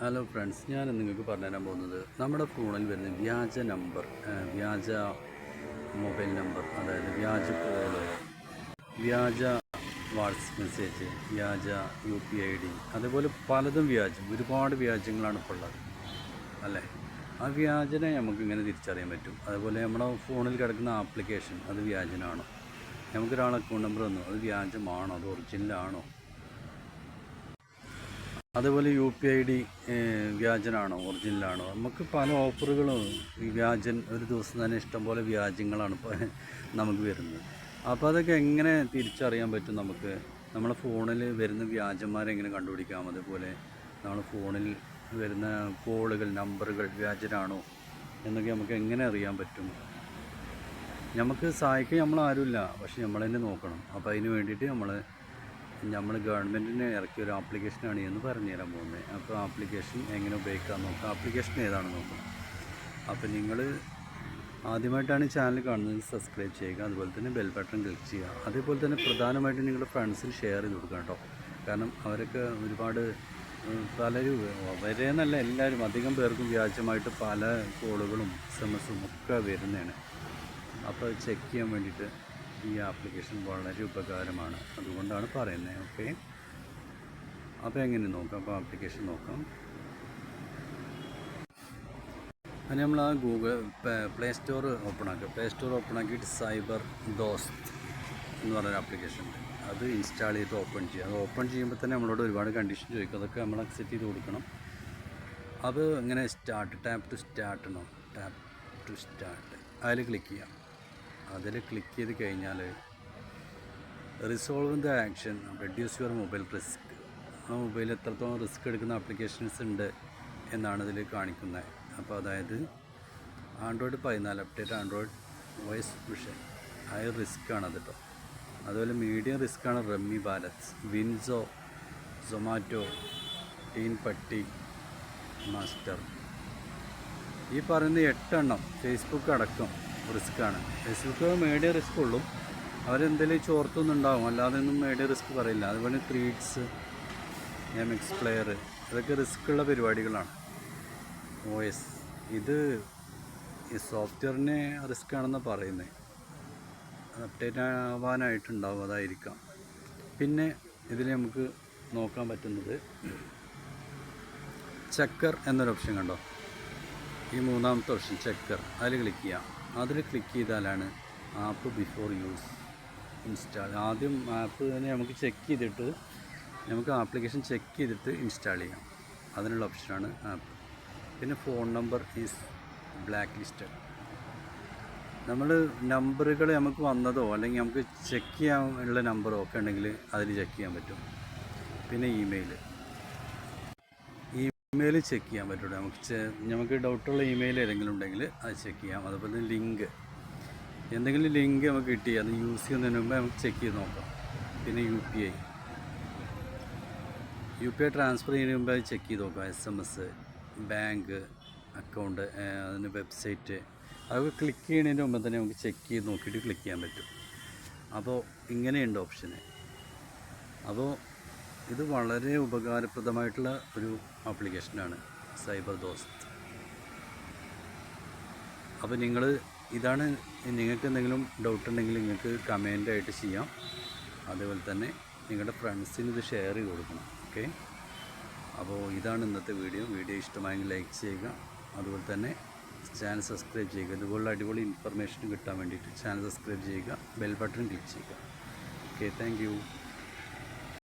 Hello friends, ഞാൻ നിങ്ങൾക്ക് പറഞ്ഞുതരാൻ പോകുന്നത് നമ്മുടെ ഫോണിൽ വരുന്ന വ്യാജ നമ്പർ, വ്യാജ മൊബൈൽ നമ്പർ, അതായത് വ്യാജ കോള്, വ്യാജ വാട്സപ്പ് മെസ്സേജ്, വ്യാജ UPI ID, അതേപോലെ പലതും ഒരുപാട് വ്യാജങ്ങളാണ് ഇപ്പോൾ ഉള്ളത് അല്ലേ. ആ വ്യാജനെ നമുക്ക് ഇങ്ങനെ തിരിച്ചറിയാൻ പറ്റും. അതുപോലെ നമ്മുടെ ഫോണിൽ കിടക്കുന്ന ആപ്ലിക്കേഷൻ അത് വ്യാജനാണോ, നമുക്കൊരാൾ അക്കൗണ്ട് നമ്പർ തന്നു, അത് വ്യാജമാണോ, അത് ഒറിജിനലാണോ, അതേപോലെ UPI ID വ്യാജനാണോ ഒറിജിനലാണോ. നമുക്ക് പല ഓഫറുകളും ഈ വ്യാജൻ ഒരു ദിവസം തന്നെ ഇഷ്ടംപോലെ വ്യാജങ്ങളാണ് ഇപ്പോൾ നമുക്ക് വരുന്നത്. അപ്പോൾ അതൊക്കെ എങ്ങനെ തിരിച്ചറിയാൻ പറ്റും നമുക്ക്? നമ്മളെ ഫോണിൽ വരുന്ന വ്യാജന്മാരെ എങ്ങനെ കണ്ടുപിടിക്കാം? അതുപോലെ നമ്മളെ ഫോണിൽ വരുന്ന കോളുകൾ, നമ്പറുകൾ വ്യാജനാണോ എന്നൊക്കെ നമുക്ക് എങ്ങനെ അറിയാൻ പറ്റും? നമുക്ക് സഹായിക്കാൻ നമ്മളാരുമില്ല, പക്ഷെ നമ്മൾ തന്നെ നോക്കണം. അപ്പോൾ അതിന് വേണ്ടിയിട്ട് നമ്മൾ ഗവൺമെൻറ്റിന് ഇറക്കിയ ഒരു ആപ്ലിക്കേഷനാണ് എന്ന് പറഞ്ഞു തരാൻ പോകുന്നത്. അപ്പോൾ ആപ്ലിക്കേഷൻ എങ്ങനെ ഉപയോഗിക്കാൻ നോക്കാം, ആപ്ലിക്കേഷൻ ഏതാണെന്ന് നോക്കണം. അപ്പോൾ നിങ്ങൾ ആദ്യമായിട്ടാണ് ചാനൽ കാണുന്നത്, സബ്സ്ക്രൈബ് ചെയ്യുക, അതുപോലെ തന്നെ ബെൽ ബട്ടൺ ക്ലിക്ക് ചെയ്യുക. അതേപോലെ തന്നെ പ്രധാനമായിട്ടും നിങ്ങളുടെ ഫ്രണ്ട്സിന് ഷെയർ ചെയ്ത് കൊടുക്കുക കേട്ടോ. കാരണം അവരൊക്കെ ഒരുപാട് പലരും, വളരെ നല്ല എല്ലാവരും, അധികം പേർക്കും വ്യാജമായിട്ട് പല കോളുകളും SMS ഒക്കെ വരുന്നതാണ്. അപ്പോൾ അത് ചെക്ക് ചെയ്യാൻ വേണ്ടിയിട്ട് ഈ ആപ്ലിക്കേഷൻ വളരെ ഉപകാരമാണ്, അതുകൊണ്ടാണ് പറയുന്നത്. ഓക്കെ, അപ്പോൾ എങ്ങനെ നോക്കാം? അപ്പോൾ ആപ്ലിക്കേഷൻ നോക്കാം. അതിന് നമ്മൾ ആ പ്ലേ സ്റ്റോർ ഓപ്പൺ ആക്കുക. പ്ലേ സ്റ്റോർ ഓപ്പൺ ആക്കിയിട്ട് സൈബർ ദോസ്ത് എന്ന് പറയുന്ന ആപ്ലിക്കേഷൻ ഉണ്ട്, അത് ഇൻസ്റ്റാൾ ചെയ്ത് ഓപ്പൺ ചെയ്യുക. അത് ഓപ്പൺ ചെയ്യുമ്പോൾ തന്നെ നമ്മളോട് ഒരുപാട് കണ്ടീഷൻ ചോദിക്കും, അതൊക്കെ നമ്മൾ അക്സെപ്റ്റ് ചെയ്ത് കൊടുക്കണം. അത് ഇങ്ങനെ ടാപ്പ് ടു സ്റ്റാർട്ട് അതിൽ ക്ലിക്ക് ചെയ്യാം. അതിൽ ക്ലിക്ക് ചെയ്ത് കഴിഞ്ഞാൽ resolve the action, reduce your mobile risk. ആ മൊബൈൽ എത്രത്തോളം റിസ്ക് എടുക്കുന്ന ആപ്ലിക്കേഷൻസ് ഉണ്ട് എന്നാണ് ഇതിൽ കാണിക്കുന്നത്. അപ്പോൾ അതായത് Android 14 update, Android voice vision, high risk ആണ് അത് കേട്ടോ. അതുപോലെ മീഡിയം റിസ്ക് ആണ് റമ്മി ഭാരത്, വിൻസോ, സൊമാറ്റോ, ടീൻ പട്ടി, മാസ്റ്റർ. ഈ പറയുന്ന 8 എണ്ണം ഫേസ്ബുക്ക് അടക്കം റിസ്ക്കാണ്. ഫേസ്ബുക്ക് മീഡിയം റിസ്ക് ഉള്ളൂ, അവരെന്തെങ്കിലും ചോർത്തൊന്നുണ്ടാവും, അല്ലാതെ ഒന്നും മീഡിയം റിസ്ക് പറയില്ല. അതുപോലെ ത്രീഡ്സ്, MX പ്ലെയർ, ഇതൊക്കെ റിസ്ക്കുള്ള പരിപാടികളാണ്. OS ഇത് ഈ സോഫ്റ്റ്വെയറിന് റിസ്ക് ആണെന്ന് പറയുന്നത്, അപ്ഡേറ്റ് ആവാനായിട്ടുണ്ടാവും, അതായിരിക്കാം. പിന്നെ ഇതിൽ നമുക്ക് നോക്കാൻ പറ്റുന്നത് ചെക്കർ എന്നൊരു ഓപ്ഷൻ കണ്ടോ, ഈ മൂന്നാമത്തെ ഓപ്ഷൻ ചെക്കർ, അതിൽ ക്ലിക്ക് ചെയ്യാം. അതിൽ ക്ലിക്ക് ചെയ്താലാണ് ആപ്പ് ബിഫോർ യൂസ് ഇൻസ്റ്റാൾ. ആദ്യം ആപ്പ് തന്നെ നമുക്ക് ചെക്ക് ചെയ്തിട്ട്, നമുക്ക് ആപ്ലിക്കേഷൻ ചെക്ക് ചെയ്തിട്ട് ഇൻസ്റ്റാൾ ചെയ്യാം, അതിനുള്ള ഓപ്ഷനാണ് ആപ്പ്. പിന്നെ phone number is black listed. നമ്മൾ നമ്പറുകൾ നമുക്ക് വന്നതോ അല്ലെങ്കിൽ നമുക്ക് ചെക്ക് ചെയ്യാനുള്ള നമ്പറോ ഒക്കെ ഉണ്ടെങ്കിൽ അതിൽ ചെക്ക് ചെയ്യാൻ പറ്റും. പിന്നെ ഇമെയിൽ ചെക്ക് ചെയ്യാൻ പറ്റുള്ളൂ. നമുക്ക് ഡൗട്ടുള്ള ഇമെയിൽ ഏതെങ്കിലും ഉണ്ടെങ്കിൽ അത് ചെക്ക് ചെയ്യാം. അതുപോലെ തന്നെ ലിങ്ക്, എന്തെങ്കിലും ലിങ്ക് നമുക്ക് കിട്ടി അത് യൂസ് ചെയ്യുന്നതിന് മുമ്പ് നമുക്ക് ചെക്ക് ചെയ്ത് നോക്കാം. പിന്നെ UPI ട്രാൻസ്ഫർ ചെയ്യുന്നതിന് മുമ്പ് അത് ചെക്ക് ചെയ്ത് നോക്കാം. SMS, ബാങ്ക് അക്കൗണ്ട്, അതിന് വെബ്സൈറ്റ്, അതൊക്കെ ക്ലിക്ക് ചെയ്യുന്നതിന് മുമ്പ് തന്നെ നമുക്ക് ചെക്ക് ചെയ്ത് നോക്കിയിട്ട് ക്ലിക്ക് ചെയ്യാൻ പറ്റും. അപ്പോൾ ഇങ്ങനെയുണ്ട് ഓപ്ഷന്. അപ്പോൾ ഇത് വളരെ ഉപകാരപ്രദമായിട്ടുള്ള ഒരു ആപ്ലിക്കേഷനാണ് സൈബർ ദോസ്ത്. അപ്പോൾ ഇതാണ്, നിങ്ങൾക്ക് എന്തെങ്കിലും ഡൗട്ട് ഉണ്ടെങ്കിൽ നിങ്ങൾക്ക് കമൻ്റായിട്ട് ചെയ്യാം. അതുപോലെ തന്നെ നിങ്ങളുടെ ഫ്രണ്ട്സിന് ഇത് ഷെയർ ചെയ്ത് കൊടുക്കണം. ഓക്കെ, അപ്പോൾ ഇതാണ് ഇന്നത്തെ വീഡിയോ ഇഷ്ടമായെങ്കിൽ ലൈക്ക് ചെയ്യുക, അതുപോലെ തന്നെ ചാനൽ സബ്സ്ക്രൈബ് ചെയ്യുക. ഇതുപോലുള്ള അടിപൊളി ഇൻഫർമേഷൻ കിട്ടാൻ വേണ്ടിയിട്ട് ചാനൽ സബ്സ്ക്രൈബ് ചെയ്യുക, ബെൽ ബട്ടൺ ക്ലിക്ക് ചെയ്യുക. Okay, thank you.